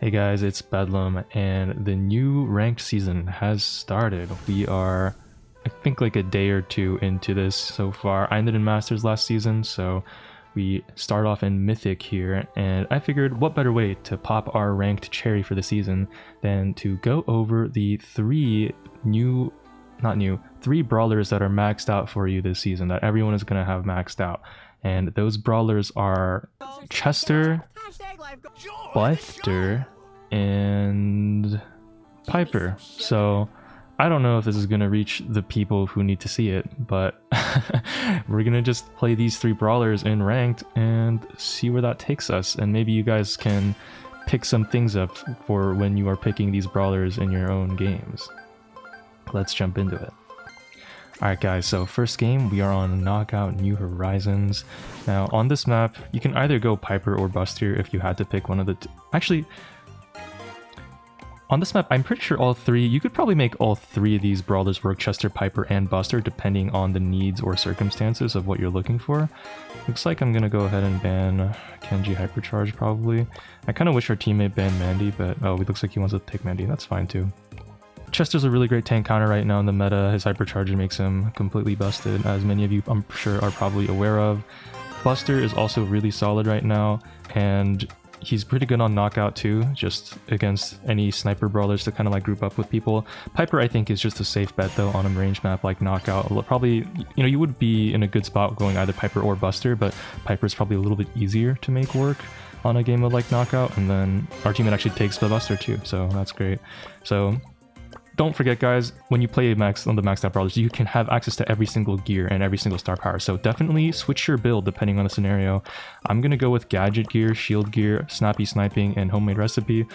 Hey guys, it's Bedlam, and the new ranked season has started. We are, I think, like a day or two into this so far. I ended in Masters last season, so we start off in Mythic here, and I figured what better way to pop our ranked cherry for the season than to go over the three brawlers that are maxed out for you this season, that everyone is going to have maxed out. And those brawlers are Chester, Buster, and Piper. So I don't know if this is going to reach the people who need to see it, but we're going to just play these three brawlers in ranked and see where that takes us. And maybe you guys can pick some things up for when you are picking these brawlers in your own games. Let's jump into it. Alright guys, so first game, we are on Knockout New Horizons. Now on this map, you can either go Piper or Buster if you had to pick one of the two. Actually, on this map, I'm pretty sure all three, you could probably make all three of these brawlers work, Chester, Piper, and Buster, depending on the needs or circumstances of what you're looking for. Looks like I'm gonna go ahead and ban Kenji Hypercharge probably. I kind of wish our teammate banned Mandy, but oh, it looks like he wants to take Mandy, that's fine too. Chester's a really great tank counter right now in the meta. His Hypercharger makes him completely busted, as many of you I'm sure are probably aware of. Buster is also really solid right now, and he's pretty good on knockout too, just against any sniper brawlers to kind of like group up with people. Piper I think is just a safe bet though on a range map like knockout. Probably, you know, you would be in a good spot going either Piper or Buster, but Piper is probably a little bit easier to make work on a game of like knockout, and then our teammate actually takes the Buster too, so that's great. So don't forget guys, when you play on the maxed out brawlers, you can have access to every single gear and every single star power, so definitely switch your build depending on the scenario. I'm gonna go with gadget gear, shield gear, snappy sniping, and homemade recipe.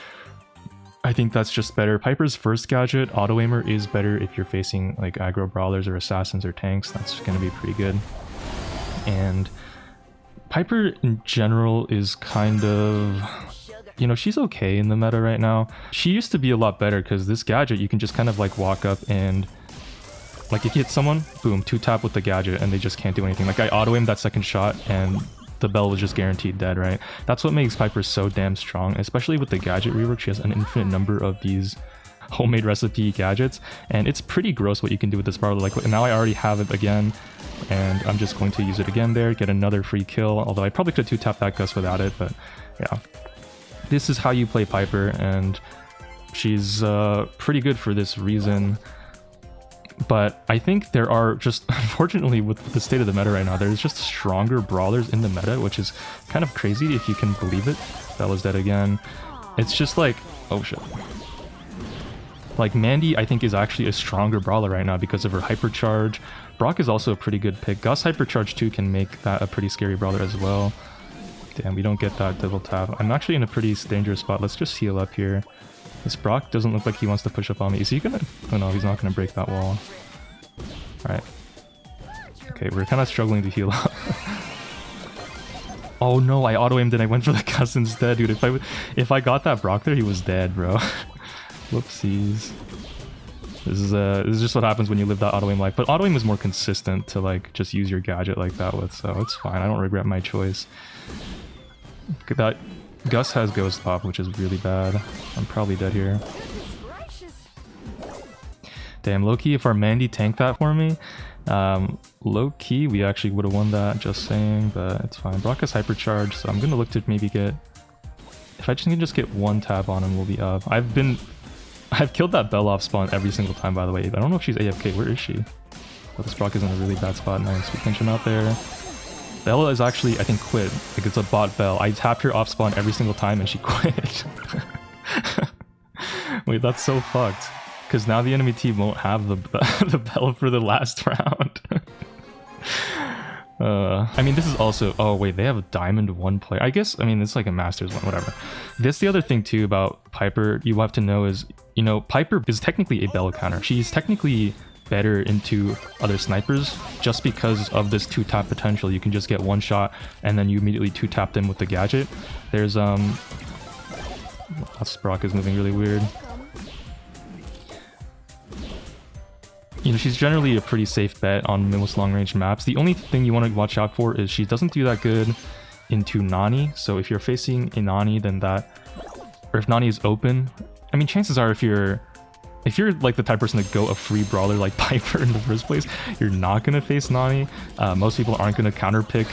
I think that's just better. Piper's first gadget, auto aimer, is better if you're facing like aggro brawlers or assassins or tanks. That's gonna be pretty good. And Piper in general is kind of, you know, she's okay in the meta right now. She used to be a lot better because this gadget, you can just kind of like walk up and like if you hit someone, boom, 2-tap with the gadget and they just can't do anything. Like I auto-aimed that second shot and the bell was just guaranteed dead, right? That's what makes Piper so damn strong, especially with the gadget rework. She has an infinite number of these homemade recipe gadgets, and it's pretty gross what you can do with this brawler. Like now I already have it again, and I'm just going to use it again there, get another free kill, although I probably could have 2-tapped that Gus without it, but yeah. This is how you play Piper, and she's pretty good for this reason. But I think there are just, unfortunately with the state of the meta right now, there's just stronger brawlers in the meta, which is kind of crazy if you can believe it. Bella's dead again. It's just like, oh shit. Like Mandy I think is actually a stronger brawler right now because of her Hypercharge. Brock is also a pretty good pick. Gus Hypercharge too can make that a pretty scary brawler as well. Damn, we don't get that double tap. I'm actually in a pretty dangerous spot. Let's just heal up here. This Brock doesn't look like he wants to push up on me. Is he gonna? Oh no, he's not gonna break that wall. Alright. Okay, we're kind of struggling to heal up. Oh no, I auto-aimed and I went for the Gus instead, dude. If I got that Brock there, he was dead, bro. Whoopsies. This is just what happens when you live that auto-aim life. But auto-aim is more consistent to like just use your gadget like that with, so it's fine. I don't regret my choice. That Gus has Ghost Pop, which is really bad. I'm probably dead here. Damn, low-key, if our Mandy tanked that for me, low-key, we actually would have won that, just saying, but it's fine. Brock has Hypercharge, so I'm gonna look to maybe get... If I can just get one tap on him, we'll be up. I've killed that Bell off spawn every single time, by the way. I don't know if she's AFK. Where is she? But this Brock is in a really bad spot. Nice. We pinch him out there. Bella is actually, I think, quit. Like, it's a bot Bell. I tapped her off spawn every single time and she quit. Wait, that's so fucked. Because now the enemy team won't have the Bell for the last round. I mean, this is also... Oh, wait, they have a Diamond 1 player. I guess, I mean, it's like a Masters 1, whatever. This, the other thing, too, about Piper you have to know is, you know, Piper is technically a Bell counter. She's technically better into other snipers just because of this 2-tap potential. You can just get one shot and then you immediately 2-tap them with the gadget. There's Brock is moving really weird. You know, she's generally a pretty safe bet on most long-range maps. The only thing you want to watch out for is she doesn't do that good into Nani. So if you're facing a Nani, then that or if Nani is open, I mean, chances are if you're like the type of person to go a free brawler like Piper in the first place, you're not going to face Nani. Most people aren't going to counterpick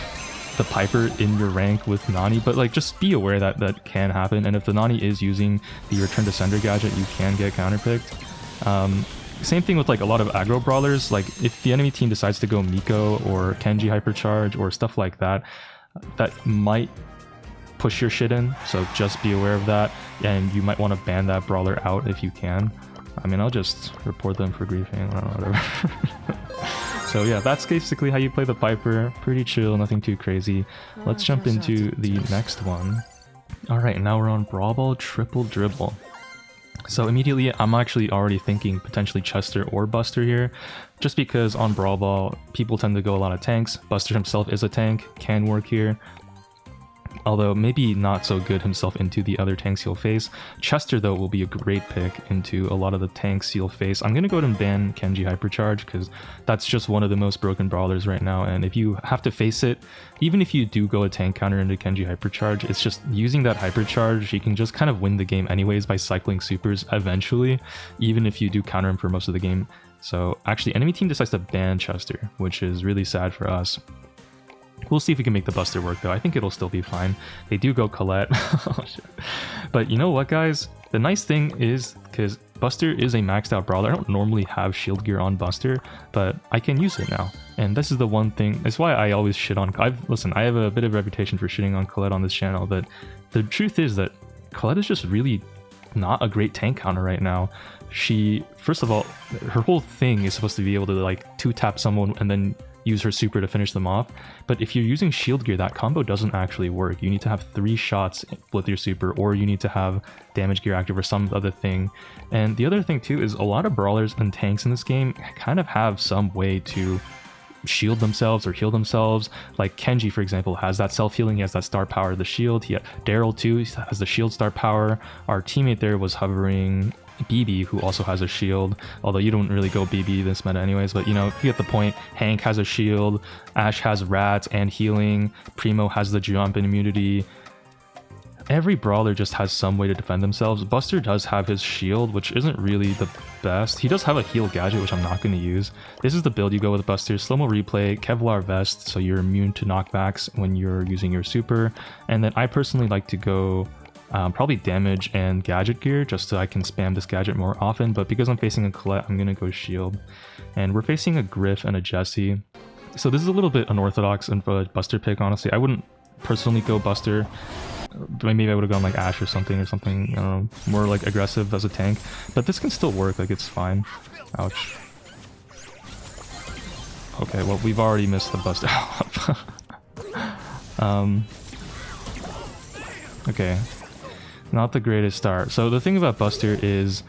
the Piper in your rank with Nani, but like just be aware that that can happen. And if the Nani is using the return to sender gadget, you can get counterpicked. Same thing with like a lot of aggro brawlers. Like if the enemy team decides to go Miko or Kenji hypercharge or stuff like that, that might push your shit in, so just be aware of that, and you might want to ban that brawler out if you can. I mean, I'll just report them for griefing, I don't know, whatever. So yeah, that's basically how you play the Piper. Pretty chill, nothing too crazy. Let's jump into the next one. Alright, now we're on Brawl Ball Triple Dribble. So immediately, I'm actually already thinking potentially Chester or Buster here, just because on Brawl Ball, people tend to go a lot of tanks. Buster himself is a tank, can work here. Although maybe not so good himself into the other tanks you'll face. Chester, though, will be a great pick into a lot of the tanks you'll face. I'm going to go ahead and ban Kenji Hypercharge, because that's just one of the most broken brawlers right now, and if you have to face it, even if you do go a tank counter into Kenji Hypercharge, it's just using that Hypercharge, you can just kind of win the game anyways by cycling supers eventually, even if you do counter him for most of the game. So actually, enemy team decides to ban Chester, which is really sad for us. We'll see if we can make the Buster work, though. I think it'll still be fine. They do go Colette. Oh, shit. But you know what, guys? The nice thing is, because Buster is a maxed out brawler, I don't normally have shield gear on Buster, but I can use it now. And this is the one thing, that's why I always shit on... Listen, I have a bit of a reputation for shitting on Colette on this channel, but the truth is that Colette is just really not a great tank counter right now. She, first of all, her whole thing is supposed to be able to like 2-tap someone and then use her super to finish them off, but if you're using shield gear, that combo doesn't actually work. You need to have 3 shots with your super, or you need to have damage gear active or some other thing. And the other thing too is a lot of brawlers and tanks in this game kind of have some way to shield themselves or heal themselves. Like Kenji, for example, has that self-healing, he has that star power, the shield. Daryl too has the shield star power. Our teammate there was hovering BB, who also has a shield, although you don't really go BB this meta anyways, but you know, you get the point. Hank has a shield, Ash has rats and healing, Primo has the jump and immunity. Every brawler just has some way to defend themselves. Buster does have his shield, which isn't really the best. He does have a heal gadget, which I'm not going to use. This is the build you go with Buster. Slow-mo replay, Kevlar vest, so you're immune to knockbacks when you're using your super. And then I personally like to go probably damage and gadget gear, just so I can spam this gadget more often, but because I'm facing a Colette, I'm gonna go shield. And we're facing a Griff and a Jessie, so this is a little bit unorthodox and for a Buster pick, honestly. I wouldn't personally go Buster, maybe I would have gone like Ash or something, I don't know, more like aggressive as a tank, but this can still work, like it's fine. Ouch. Okay, well, we've already missed the Buster. Okay. Not the greatest start. So the thing about Buster is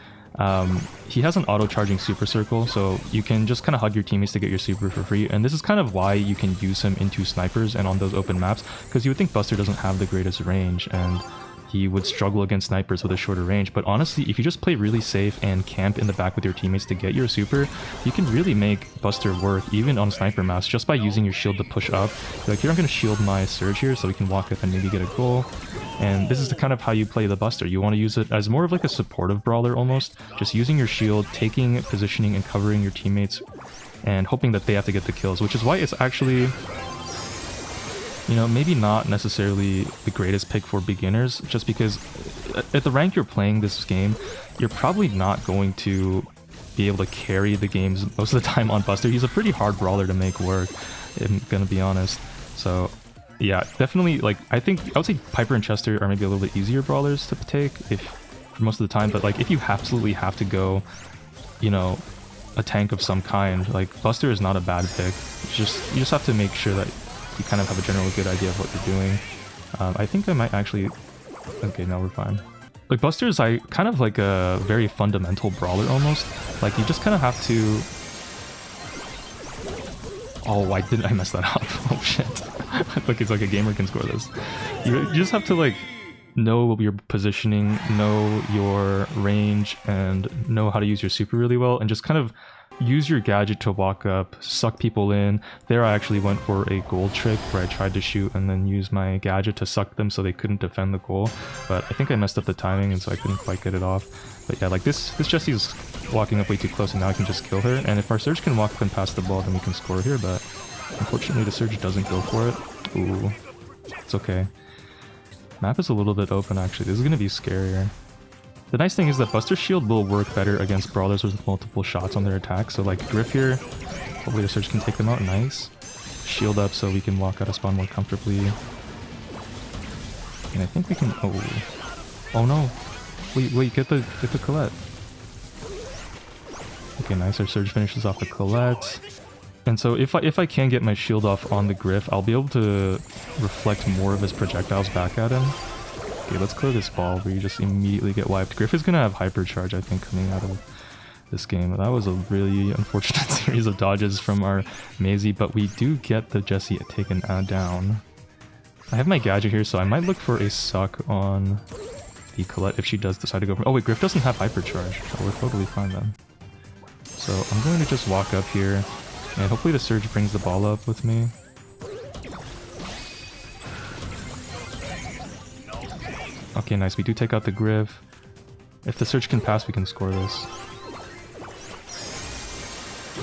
he has an auto-charging super circle, so you can just kind of hug your teammates to get your super for free, and this is kind of why you can use him into snipers and on those open maps, because you would think Buster doesn't have the greatest range and he would struggle against snipers with a shorter range, but honestly, if you just play really safe and camp in the back with your teammates to get your super, you can really make Buster work even on sniper maps just by using your shield to push up. Like, here I'm going to shield my Surge here so we can walk up and maybe get a goal. And this is the kind of how you play the Buster. You want to use it as more of like a supportive brawler almost, just using your shield, taking positioning and covering your teammates and hoping that they have to get the kills, which is why it's actually, you know, maybe not necessarily the greatest pick for beginners, just because at the rank you're playing this game, you're probably not going to be able to carry the games most of the time on Buster. He's a pretty hard brawler to make work, I'm gonna be honest. So yeah, definitely, like, I would say Piper and Chester are maybe a little bit easier brawlers to take for most of the time, but like if you absolutely have to go, you know, a tank of some kind, like Buster is not a bad pick. You just have to make sure that you kind of have a general good idea of what you're doing. I think I might actually... Okay, now we're fine. Like, Buster is kind of like a very fundamental brawler almost. Like, you just kind of have to... Oh, why did I mess that up? Oh, shit. Like, it's like a gamer can score this. You just have to, like, know your positioning, know your range, and know how to use your super really well, and just kind of use your gadget to walk up, suck people in. There I actually went for a goal trick where I tried to shoot and then use my gadget to suck them so they couldn't defend the goal. But I think I messed up the timing and so I couldn't quite get it off. But yeah, like this Jessie's walking up way too close and now I can just kill her. And if our Surge can walk up and pass the ball, then we can score here. But unfortunately the Surge doesn't go for it. Ooh, it's okay. Map is a little bit open actually. This is going to be scarier. The nice thing is that Buster Shield will work better against brawlers with multiple shots on their attack. So like Griff here, hopefully the Surge can take them out. Nice. Shield up so we can walk out of spawn more comfortably. And I think we can... Oh no. Wait, get the Colette. Okay, nice. Our Surge finishes off the Colette. And so if I can get my shield off on the Griff, I'll be able to reflect more of his projectiles back at him. Okay, let's clear this ball where you just immediately get wiped. Griff is going to have hypercharge, I think, coming out of this game. That was a really unfortunate series of dodges from our Maisie, but we do get the Jessie taken down. I have my gadget here, so I might look for a suck on the Colette if she does decide to go for... Oh wait, Griff doesn't have hypercharge. Oh, we're totally fine then. So I'm going to just walk up here, and hopefully the Surge brings the ball up with me. Okay, nice. We do take out the Griff. If the Surge can pass, we can score this.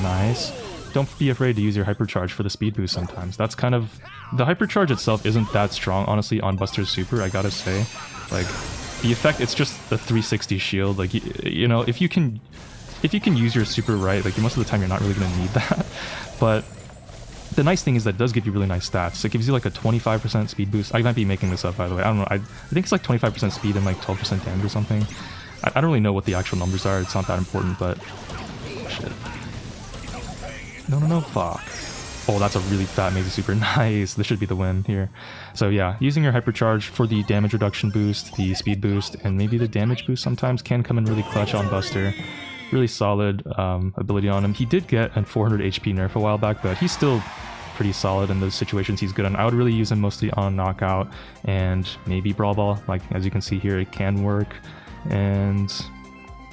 Nice. Don't be afraid to use your hypercharge for the speed boost sometimes. That's kind of... The hypercharge itself isn't that strong, honestly, on Buster's super, I gotta say. Like, the effect, it's just the 360 shield. Like, you know, if you can use your super right, like, most of the time you're not really gonna need that. But the nice thing is that it does give you really nice stats. It gives you like a 25% speed boost. I might be making this up, by the way. I don't know. I think it's like 25% speed and like 12% damage or something. I don't really know what the actual numbers are. It's not that important, but... Shit. No, fuck. Oh, that's a really fat Maisie super. Nice. This should be the win here. So yeah, using your hypercharge for the damage reduction boost, the speed boost, and maybe the damage boost sometimes can come in really clutch on Buster. Really solid ability on him. He did get a 400 HP nerf a while back, but he's still pretty solid in those situations he's good on. I would really use him mostly on knockout and maybe brawl ball. Like, as you can see here, it can work. And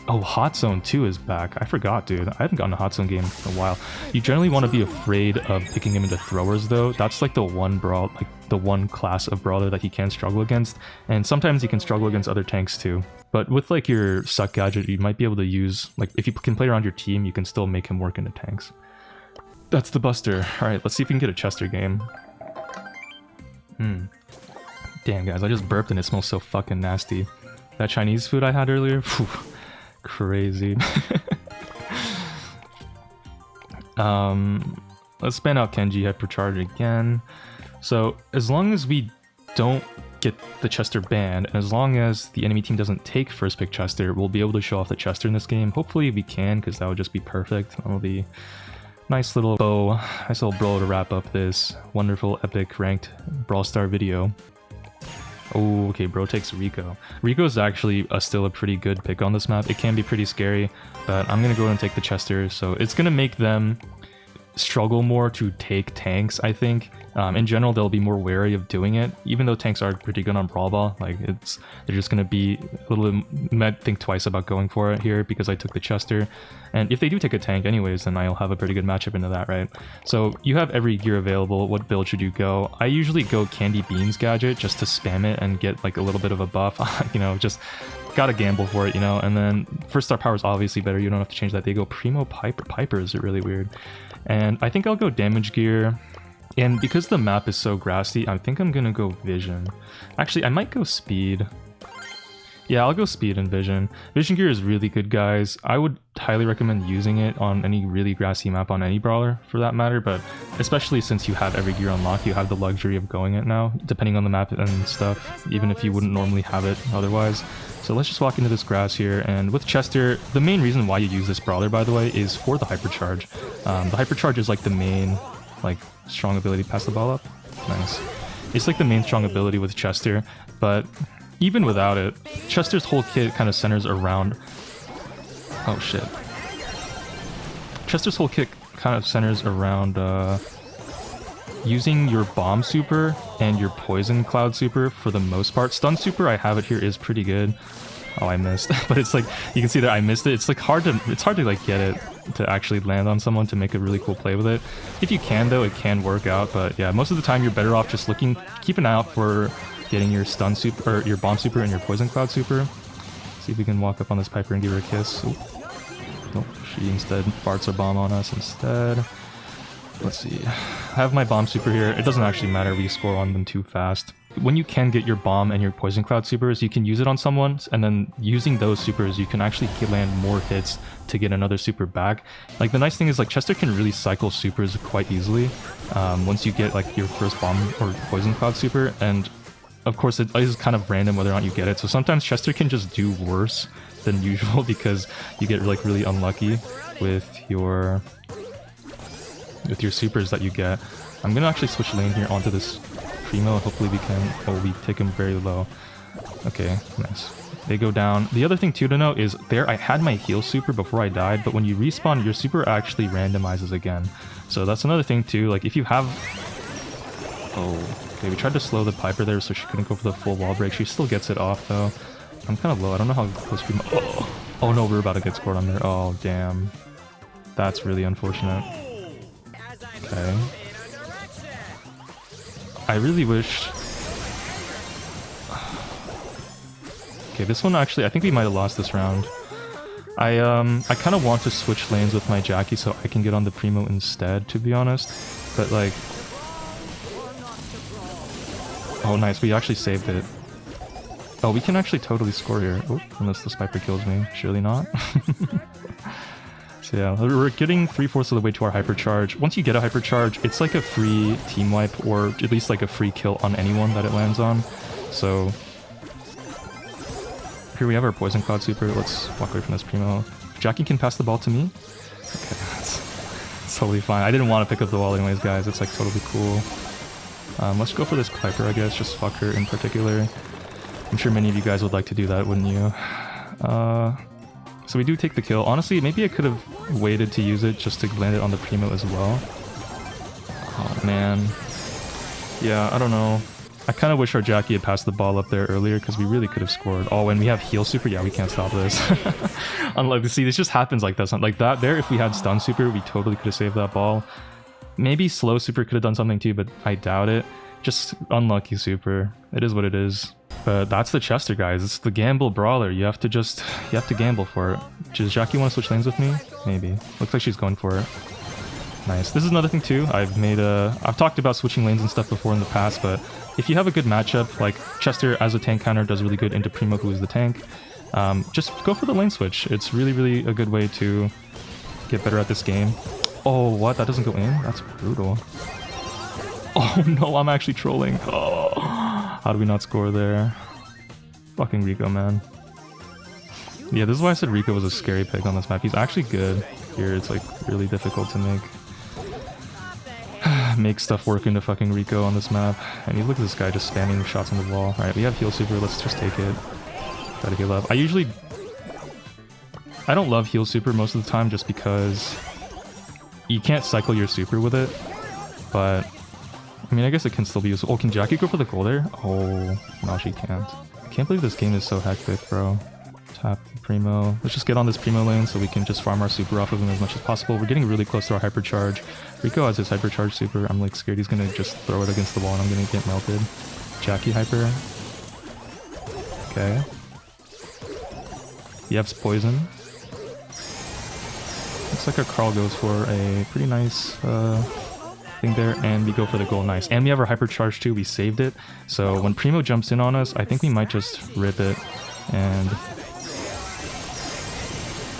oh, Hot Zone 2 is back. I forgot, dude. I haven't gotten a Hot Zone game in a while. You generally want to be afraid of picking him into throwers, though. That's like the one class of brawler that he can struggle against. And sometimes he can struggle against other tanks too. But with like your suck gadget, you might be able to use, like, if you can play around your team, you can still make him work into tanks. That's the Buster. Alright, let's see if we can get a Chester game. Damn, guys, I just burped and it smells so fucking nasty. That Chinese food I had earlier? Phew, crazy. Let's spam out Kenji Hypercharge again. So, as long as we don't get the Chester banned, and as long as the enemy team doesn't take first pick Chester, we'll be able to show off the Chester in this game. Hopefully we can, because that would just be perfect. That'll be nice little bow, nice little blow to wrap up this wonderful epic ranked Brawl Star video. Oh, okay, bro takes Rico. Rico is actually still a pretty good pick on this map. It can be pretty scary, but I'm gonna go ahead and take the Chester, so it's gonna make them struggle more to take tanks, I think. In general, they'll be more wary of doing it, even though tanks are pretty good on Brawl Ball. Like, they're just gonna be a little might think twice about going for it here because I took the Chester. And if they do take a tank anyways, then I'll have a pretty good matchup into that, right? So you have every gear available. What build should you go? I usually go Candy Beans gadget just to spam it and get like a little bit of a buff. You know, just gotta gamble for it, you know. And then first star power is obviously better. You don't have to change that. They go Primo Piper. Piper is really weird. And I think I'll go damage gear. And because the map is so grassy, I think I'm gonna go Vision. Actually, I might go Speed. Yeah, I'll go Speed and Vision. Vision gear is really good, guys. I would highly recommend using it on any really grassy map on any brawler, for that matter, but especially since you have every gear unlocked, you have the luxury of going it now, depending on the map and stuff, even if you wouldn't normally have it otherwise. So let's just walk into this grass here, and with Chester, the main reason why you use this brawler, by the way, is for the hypercharge. The hypercharge is like the main, like, strong ability. Pass the ball up. Nice. It's like the main strong ability with Chester, but even without it, Chester's whole kit kind of centers around... Oh shit. Chester's whole kit kind of centers around using your bomb super and your poison cloud super for the most part. Stun super, I have it here, is pretty good. Oh, I missed. But it's like, you can see that I missed it. It's like hard to like get it to actually land on someone to make a really cool play with it. If you can though, it can work out. But yeah, most of the time you're better off just keep an eye out for getting your stun super, or your bomb super and your poison cloud super. See if we can walk up on this Piper and give her a kiss. Ooh. Nope, she instead farts a bomb on us instead. Let's see. I have my bomb super here. It doesn't actually matter if we score on them too fast. When you can get your bomb and your poison cloud supers, you can use it on someone, and then using those supers, you can actually land more hits to get another super back. Like the nice thing is like Chester can really cycle supers quite easily once you get like your first bomb or poison cloud super, and of course it is kind of random whether or not you get it. So sometimes Chester can just do worse than usual because you get like really unlucky with your supers that you get. I'm gonna actually switch lane here onto this Primo. Hopefully we can... Oh, we take him very low. Okay, nice. They go down. The other thing too to note is there I had my heal super before I died, but when you respawn, your super actually randomizes again. So that's another thing too. Like if you have... Oh, okay, we tried to slow the Piper there so she couldn't go for the full wall break. She still gets it off though. I'm kind of low. I don't know how close we... Oh no, we're about to get scored on there. Oh, damn. That's really unfortunate. Okay. I really wish... Okay, this one actually, I think we might have lost this round. I kind of want to switch lanes with my Jackie so I can get on the Primo instead, to be honest. But like... Oh, nice. We actually saved it. Oh, we can actually totally score here. Oh, unless the Sniper kills me. Surely not. So yeah, we're getting 3/4 of the way to our hypercharge. Once you get a hypercharge, it's like a free team wipe, or at least like a free kill on anyone that it lands on. So here we have our poison cloud super. Let's walk away from this Primo. Jackie can pass the ball to me. Okay, that's totally fine. I didn't want to pick up the wall anyways, guys. It's like totally cool. Let's go for this Piper, I guess. Just fuck her in particular. I'm sure many of you guys would like to do that, wouldn't you? So we do take the kill. Honestly, maybe I could have waited to use it just to land it on the Primo as well. Oh, man. Yeah, I don't know. I kind of wish our Jackie had passed the ball up there earlier because we really could have scored. Oh, and we have heal super? Yeah, we can't stop this. Unlike, see, this just happens like that. Like that there, if we had stun super, we totally could have saved that ball. Maybe slow super could have done something too, but I doubt it. Just unlucky super. It is what it is. But that's the Chester, guys. It's the gamble brawler. You have to gamble for it. Does Jackie want to switch lanes with me? Maybe. Looks like she's going for it. Nice. This is another thing too. I've talked about switching lanes and stuff before in the past, but if you have a good matchup, like Chester as a tank counter does really good into Primo, who is the tank, just go for the lane switch. It's really, really a good way to get better at this game. Oh, what? That doesn't go in? That's brutal. Oh no, I'm actually trolling. Oh, how do we not score there? Fucking Rico, man. Yeah, this is why I said Rico was a scary pick on this map. He's actually good here. It's like really difficult to make stuff work into fucking Rico on this map. And you look at this guy just spamming shots on the wall. Alright, we have heal super. Let's just take it. Try to heal up. I don't love heal super most of the time just because you can't cycle your super with it. But I mean, I guess it can still be useful. Oh, can Jackie go for the goal there? Oh, no, she can't. I can't believe this game is so hectic, bro. Tap the Primo. Let's just get on this Primo lane so we can just farm our super off of him as much as possible. We're getting really close to our hypercharge. Rico has his hypercharge super. I'm like scared he's gonna just throw it against the wall and I'm gonna get melted. Jackie hyper. Okay. Yev's poison. Looks like our Carl goes for a pretty nice thing there, and we go for the goal. Nice. And we have our hypercharge too. We saved it. So when Primo jumps in on us, I think we might just rip it. And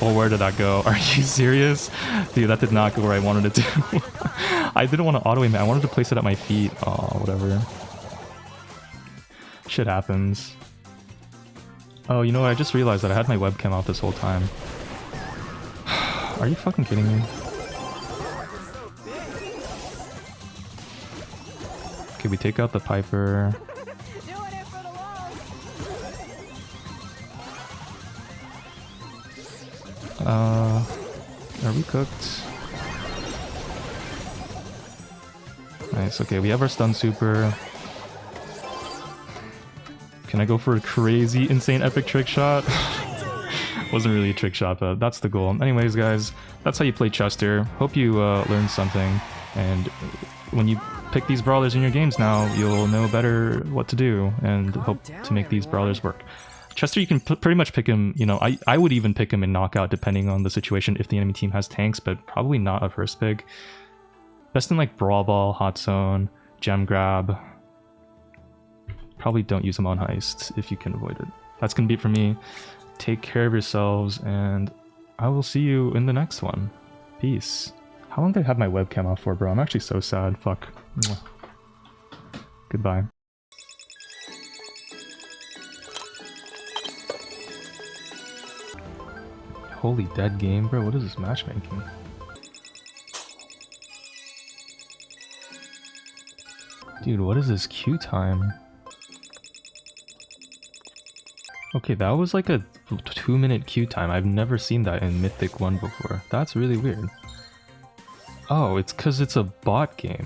oh, where did that go? Are you serious? Dude, that did not go where I wanted it to. I didn't want to auto aim it. I wanted to place it at my feet. Oh, whatever. Shit happens. Oh, you know what? I just realized that I had my webcam out this whole time. Are you fucking kidding me? Okay, we take out the Piper. Are we cooked? Nice, okay, we have our stun super. Can I go for a crazy, insane, epic trick shot? Wasn't really a trick shot, but that's the goal. Anyways, guys, that's how you play Chester. Hope you learned something, and when you pick these brawlers in your games now, you'll know better what to do, and hope to make these brawlers work. Chester, you can pretty much pick him, you know, I would even pick him in knockout depending on the situation if the enemy team has tanks, but probably not a first pick. Best in like Brawl Ball, Hot Zone, Gem Grab. Probably don't use him on Heist if you can avoid it. That's gonna be it for me. Take care of yourselves, and I will see you in the next one. Peace. How long did I have my webcam off for, bro? I'm actually so sad. Fuck. Goodbye. Holy dead game, bro. What is this matchmaking? Dude, what is this queue time? Okay, that was like a 2-minute queue time. I've never seen that in Mythic 1 before. That's really weird. Oh, it's because it's a bot game.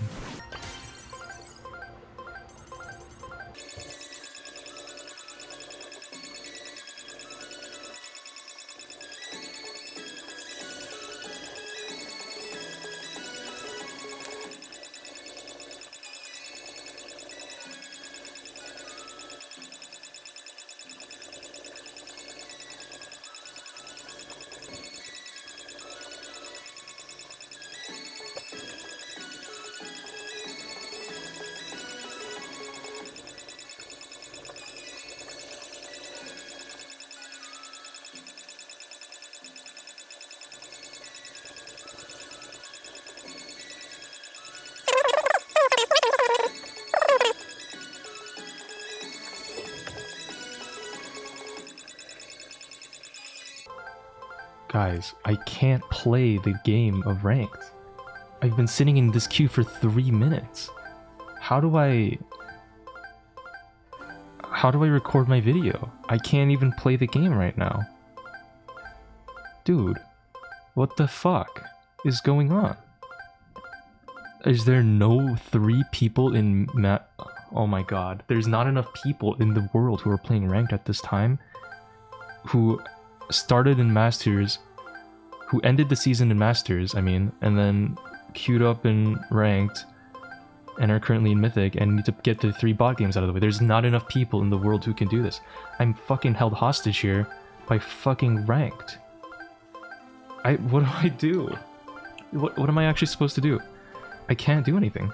Guys, I can't play the game of ranked. I've been sitting in this queue for 3 minutes. How do I record my video? I can't even play the game right now. Dude, what the fuck is going on? Is there no 3 people in Oh my god, there's not enough people in the world who are playing ranked at this time who started in Masters, who ended the season in Masters, I mean, and then queued up in ranked and are currently in Mythic and need to get the 3 bot games out of the way. There's not enough people in the world who can do this. I'm fucking held hostage here by fucking ranked. What do I do? What am I actually supposed to do? I can't do anything.